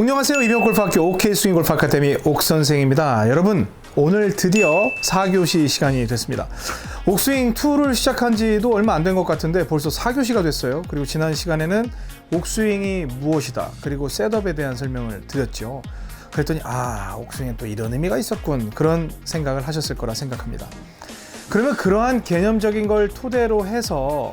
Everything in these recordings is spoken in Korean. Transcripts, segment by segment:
안녕하세요. 이병골프학교 OK스윙골프 아카데미 옥선생입니다. 여러분, 오늘 드디어 4교시 시간이 됐습니다. 옥스윙2를 시작한 지도 얼마 안 된 것 같은데 벌써 4교시가 됐어요. 그리고 지난 시간에는 옥스윙이 무엇이다, 그리고 셋업에 대한 설명을 드렸죠. 그랬더니 옥스윙엔 또 이런 의미가 있었군, 그런 생각을 하셨을 거라 생각합니다. 그러면 그러한 개념적인 걸 토대로 해서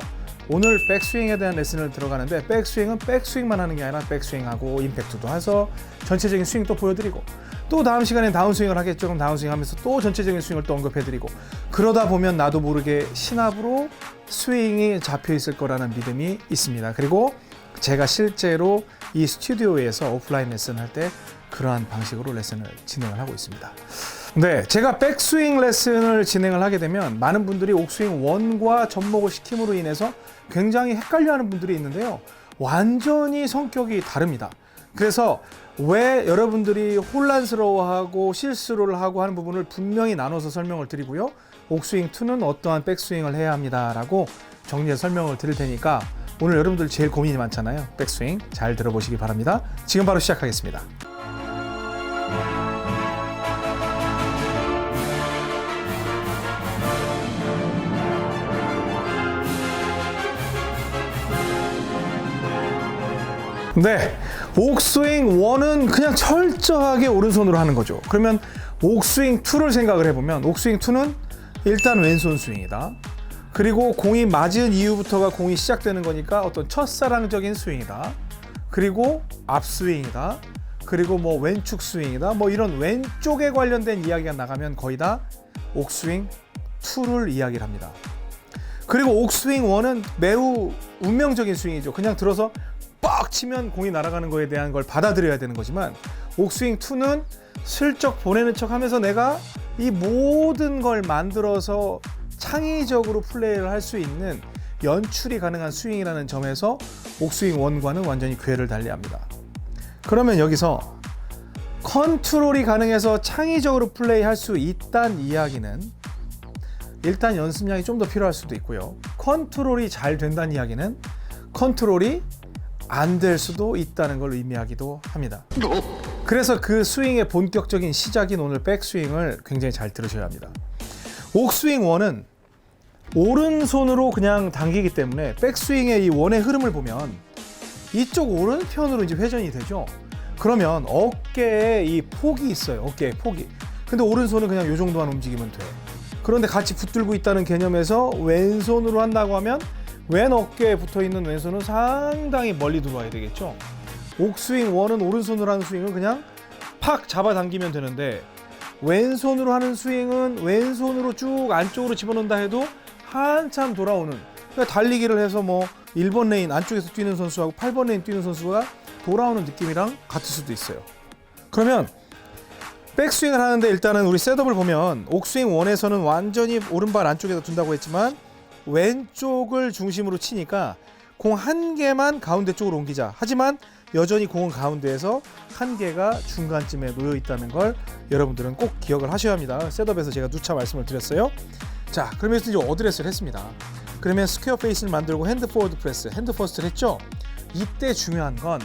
오늘 백스윙에 대한 레슨을 들어가는데, 백스윙은 백스윙만 하는 게 아니라 백스윙하고 임팩트도 해서 전체적인 스윙 또 보여드리고, 또 다음 시간엔 다운스윙을 하겠죠. 그럼 다운스윙 하면서 또 전체적인 스윙을 또 언급해드리고, 그러다 보면 나도 모르게 신압으로 스윙이 잡혀 있을 거라는 믿음이 있습니다. 그리고 제가 실제로 이 스튜디오에서 오프라인 레슨 할 때 그러한 방식으로 레슨을 진행을 하고 있습니다. 네, 제가 백스윙 레슨을 진행을 하게 되면 많은 분들이 옥스윙 1과 접목을 시킴으로 인해서 굉장히 헷갈려하는 분들이 있는데요. 완전히 성격이 다릅니다. 그래서 왜 여러분들이 혼란스러워하고 실수를 하고 하는 부분을 분명히 나눠서 설명을 드리고요. 옥스윙 2는 어떠한 백스윙을 해야 합니다라고 정리해서 설명을 드릴 테니까 오늘 여러분들 제일 고민이 많잖아요. 백스윙 잘 들어보시기 바랍니다. 지금 바로 시작하겠습니다. 네, 옥스윙 1은 그냥 철저하게 오른손으로 하는 거죠. 그러면 옥스윙 2를 생각을 해보면, 옥스윙 2는 일단 왼손 스윙이다. 그리고 공이 맞은 이후부터가 공이 시작되는 거니까 어떤 첫사랑적인 스윙이다. 그리고 앞스윙이다. 그리고 뭐 왼축 스윙이다. 뭐 이런 왼쪽에 관련된 이야기가 나가면 거의 다 옥스윙 2를 이야기를 합니다. 그리고 옥스윙 1은 매우 운명적인 스윙이죠. 그냥 들어서 빡 치면 공이 날아가는 거에 대한 걸 받아들여야 되는 거지만, 옥스윙 2는 슬쩍 보내는 척 하면서 내가 이 모든 걸 만들어서 창의적으로 플레이를 할 수 있는 연출이 가능한 스윙이라는 점에서 옥스윙 1과는 완전히 궤를 달리합니다. 그러면 여기서 컨트롤이 가능해서 창의적으로 플레이할 수 있다는 이야기는 일단 연습량이 좀 더 필요할 수도 있고요. 컨트롤이 잘 된다는 이야기는 컨트롤이 안 될 수도 있다는 걸 의미하기도 합니다. 그래서 그 스윙의 본격적인 시작인 오늘 백스윙을 굉장히 잘 들으셔야 합니다. 옥스윙 1은 오른손으로 그냥 당기기 때문에 백스윙의 이 원의 흐름을 보면 이쪽 오른편으로 이제 회전이 되죠. 그러면 어깨에 이 폭이 있어요. 어깨에 폭이. 근데 오른손은 그냥 이 정도만 움직이면 돼. 그런데 같이 붙들고 있다는 개념에서 왼손으로 한다고 하면 왼 어깨에 붙어있는 왼손은 상당히 멀리 들어와야 되겠죠. 옥스윙 1은 오른손으로 하는 스윙은 그냥 팍 잡아당기면 되는데, 왼손으로 하는 스윙은 왼손으로 쭉 안쪽으로 집어넣는다 해도 한참 돌아오는, 그러니까 달리기를 해서 뭐 1번 레인 안쪽에서 뛰는 선수하고 8번 레인 뛰는 선수가 돌아오는 느낌이랑 같을 수도 있어요. 그러면 백스윙을 하는데 일단은 우리 셋업을 보면 옥스윙 1에서는 완전히 오른발 안쪽에다 둔다고 했지만 왼쪽을 중심으로 치니까 공 한 개만 가운데 쪽으로 옮기자. 하지만 여전히 공은 가운데에서 한 개가 중간쯤에 놓여 있다는 걸 여러분들은 꼭 기억을 하셔야 합니다. 셋업에서 제가 누차 말씀을 드렸어요. 자, 그러면 이제 어드레스를 했습니다. 그러면 스퀘어 페이스를 만들고 핸드 포워드 프레스, 핸드 퍼스트를 했죠. 이때 중요한 건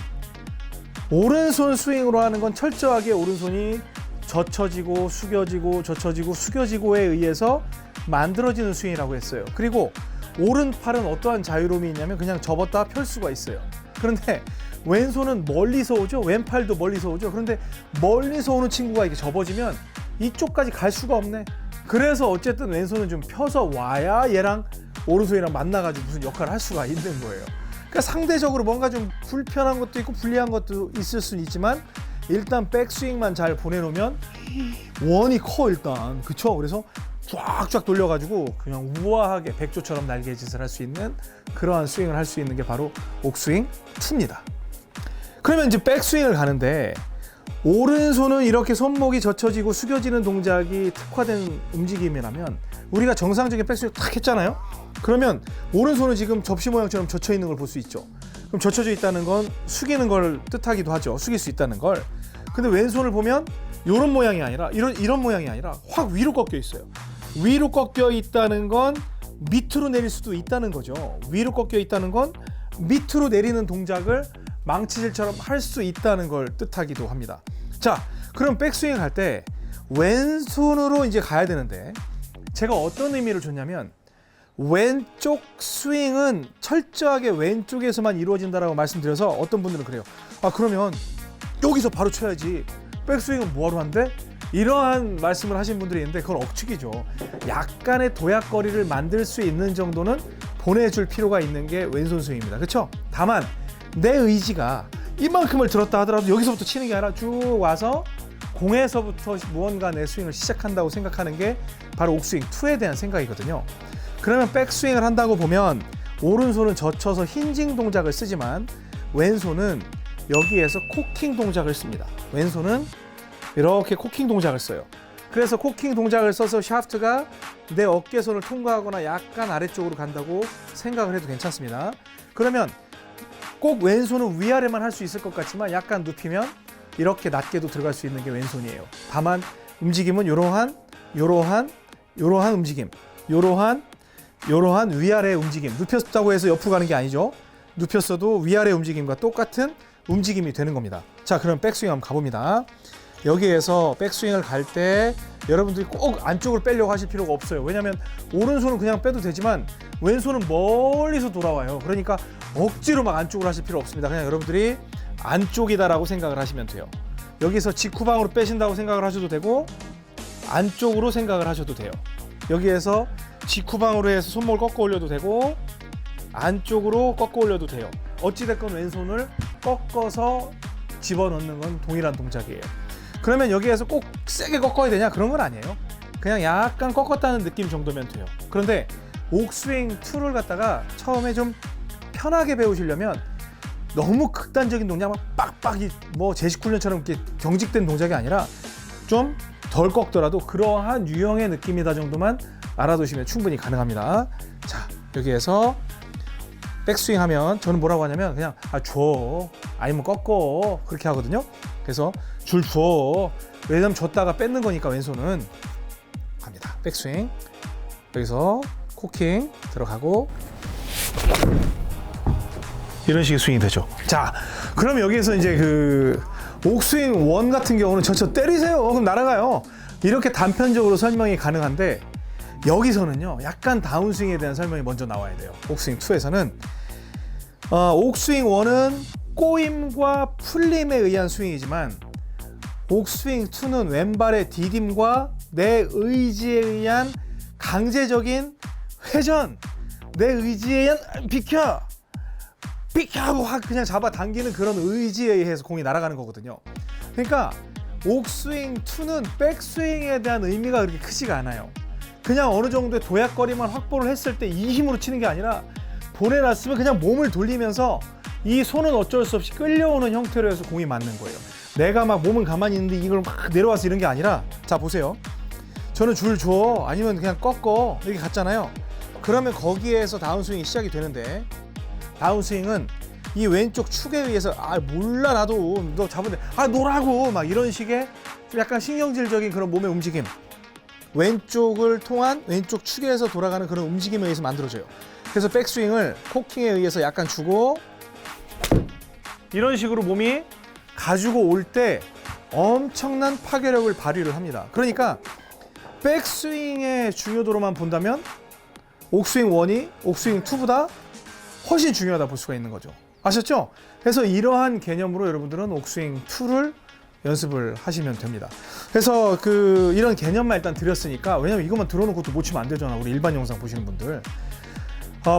오른손 스윙으로 하는 건 철저하게 오른손이 젖혀지고 숙여지고 젖혀지고 숙여지고에 의해서 만들어지는 스윙이라고 했어요. 그리고 오른팔은 어떠한 자유로움이 있냐면 그냥 접었다 펼 수가 있어요. 그런데 왼손은 멀리서 오죠. 왼팔도 멀리서 오죠. 그런데 멀리서 오는 친구가 이렇게 접어지면 이쪽까지 갈 수가 없네. 그래서 어쨌든 왼손은 좀 펴서 와야 얘랑 오른손이랑 만나가지고 무슨 역할을 할 수가 있는 거예요. 그러니까 상대적으로 뭔가 좀 불편한 것도 있고 불리한 것도 있을 수는 있지만, 일단 백스윙만 잘 보내놓으면 원이 커 일단. 그쵸? 그래서 쫙쫙 돌려가지고 그냥 우아하게 백조처럼 날개짓을 할 수 있는 그러한 스윙을 할 수 있는 게 바로 옥스윙 2입니다. 그러면 이제 백스윙을 가는데 오른손은 이렇게 손목이 젖혀지고 숙여지는 동작이 특화된 움직임이라면, 우리가 정상적인 백스윙을 탁 했잖아요. 그러면 오른손은 지금 접시 모양처럼 젖혀 있는 걸 볼 수 있죠. 그럼 젖혀져 있다는 건 숙이는 걸 뜻하기도 하죠. 숙일 수 있다는 걸. 근데 왼손을 보면 이런 모양이 아니라 이런 모양이 아니라 확 위로 꺾여 있어요. 위로 꺾여 있다는 건 밑으로 내릴 수도 있다는 거죠. 위로 꺾여 있다는 건 밑으로 내리는 동작을 망치질처럼 할 수 있다는 걸 뜻하기도 합니다. 자, 그럼 백스윙 할 때 왼손으로 이제 가야 되는데 제가 어떤 의미를 줬냐면 왼쪽 스윙은 철저하게 왼쪽에서만 이루어진다라고 말씀드려서 어떤 분들은 그래요. 아, 그러면 여기서 바로 쳐야지. 백스윙은 뭐하러 한대? 이러한 말씀을 하신 분들이 있는데 그건 억측이죠. 약간의 도약거리를 만들 수 있는 정도는 보내줄 필요가 있는 게 왼손 스윙입니다. 그렇죠? 다만 내 의지가 이만큼을 들었다 하더라도 여기서부터 치는 게 아니라 쭉 와서 공에서부터 무언가 내 스윙을 시작한다고 생각하는 게 바로 옥스윙 2에 대한 생각이거든요. 그러면 백스윙을 한다고 보면 오른손은 젖혀서 힌징 동작을 쓰지만 왼손은 여기에서 코킹 동작을 씁니다. 왼손은 이렇게 코킹 동작을 써요. 그래서 코킹 동작을 써서 샤프트가 내 어깨선을 통과하거나 약간 아래쪽으로 간다고 생각을 해도 괜찮습니다. 그러면 꼭 왼손은 위아래만 할 수 있을 것 같지만 약간 눕히면 이렇게 낮게도 들어갈 수 있는 게 왼손이에요. 다만 움직임은 이러한 움직임, 이러한 위아래 움직임. 눕혔다고 해서 옆으로 가는 게 아니죠. 눕혔어도 위아래 움직임과 똑같은 움직임이 되는 겁니다. 자, 그럼 백스윙 한번 가봅니다. 여기에서 백스윙을 갈 때 여러분들이 꼭 안쪽을 빼려고 하실 필요가 없어요. 왜냐하면 오른손은 그냥 빼도 되지만 왼손은 멀리서 돌아와요. 그러니까 억지로 막 안쪽으로 하실 필요 없습니다. 그냥 여러분들이 안쪽이다라고 생각을 하시면 돼요. 여기서 직후방으로 빼신다고 생각을 하셔도 되고 안쪽으로 생각을 하셔도 돼요. 여기에서 직후방으로 해서 손목을 꺾어 올려도 되고 안쪽으로 꺾어 올려도 돼요. 어찌됐건 왼손을 꺾어서 집어넣는 건 동일한 동작이에요. 그러면 여기에서 꼭 세게 꺾어야 되냐? 그런 건 아니에요. 그냥 약간 꺾었다는 느낌 정도면 돼요. 그런데 옥스윙 2를 갖다가 처음에 좀 편하게 배우시려면 너무 극단적인 동작, 막 빡빡이 뭐 제식 훈련처럼 이렇게 경직된 동작이 아니라 좀 덜 꺾더라도 그러한 유형의 느낌이다 정도만 알아두시면 충분히 가능합니다. 자, 여기에서 백스윙 하면 저는 뭐라고 하냐면 그냥 줘, 아니면 꺾어, 그렇게 하거든요. 그래서 줄 줘. 왜냐면 줬다가 뺏는 거니까 왼손은 갑니다. 백스윙. 여기서 코킹 들어가고 이런 식의 스윙이 되죠. 자, 그럼 여기에서 이제 그 옥스윙 1 같은 경우는 저 때리세요. 그럼 날아가요. 이렇게 단편적으로 설명이 가능한데 여기서는요, 약간 다운스윙에 대한 설명이 먼저 나와야 돼요. 옥스윙 2에서는 옥스윙 1은 꼬임과 풀림에 의한 스윙이지만 옥스윙 2는 왼발의 디딤과 내 의지에 의한 강제적인 회전, 내 의지에 의한 비켜 하고 확 그냥 잡아당기는 그런 의지에 의해서 공이 날아가는 거거든요. 그러니까 옥스윙 2는 백스윙에 대한 의미가 그렇게 크지가 않아요. 그냥 어느 정도의 도약거리만 확보를 했을 때 이 힘으로 치는 게 아니라 보내놨으면 그냥 몸을 돌리면서 이 손은 어쩔 수 없이 끌려오는 형태로 해서 공이 맞는 거예요. 내가 막 몸은 가만히 있는데 이걸 막 내려와서 이런 게 아니라, 자 보세요. 저는 줄 줘, 아니면 그냥 꺾어, 이렇게 갔잖아요. 그러면 거기에서 다운스윙이 시작이 되는데, 다운스윙은 이 왼쪽 축에 의해서 몰라 나도 너 잡은데 노라고 막 이런 식의 좀 약간 신경질적인 그런 몸의 움직임, 왼쪽을 통한 왼쪽 축에서 돌아가는 그런 움직임에 의해서 만들어져요. 그래서 백스윙을 코킹에 의해서 약간 주고 이런 식으로 몸이 가지고 올 때 엄청난 파괴력을 발휘를 합니다. 그러니까 백스윙의 중요도로만 본다면 옥스윙 1이 옥스윙 2보다 훨씬 중요하다 볼 수가 있는 거죠. 아셨죠? 그래서 이러한 개념으로 여러분들은 옥스윙 2를 연습을 하시면 됩니다. 그래서 이런 개념만 일단 드렸으니까, 왜냐면 이것만 들어놓고 또 못 치면 안 되잖아. 우리 일반 영상 보시는 분들.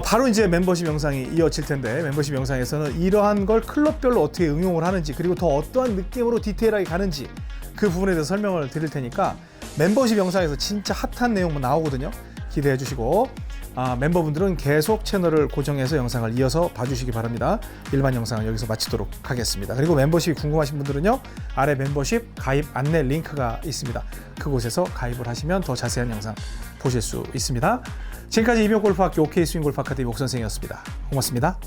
바로 이제 멤버십 영상이 이어질 텐데, 멤버십 영상에서는 이러한 걸 클럽별로 어떻게 응용을 하는지, 그리고 더 어떠한 느낌으로 디테일하게 가는지 그 부분에 대해서 설명을 드릴 테니까 멤버십 영상에서 진짜 핫한 내용 나오거든요. 기대해 주시고, 멤버분들은 계속 채널을 고정해서 영상을 이어서 봐주시기 바랍니다. 일반 영상은 여기서 마치도록 하겠습니다. 그리고 멤버십이 궁금하신 분들은요, 아래 멤버십 가입 안내 링크가 있습니다. 그곳에서 가입을 하시면 더 자세한 영상 보실 수 있습니다. 지금까지 이병골프학교 OK스윙골프 아카데미 옥선생이었습니다. 고맙습니다.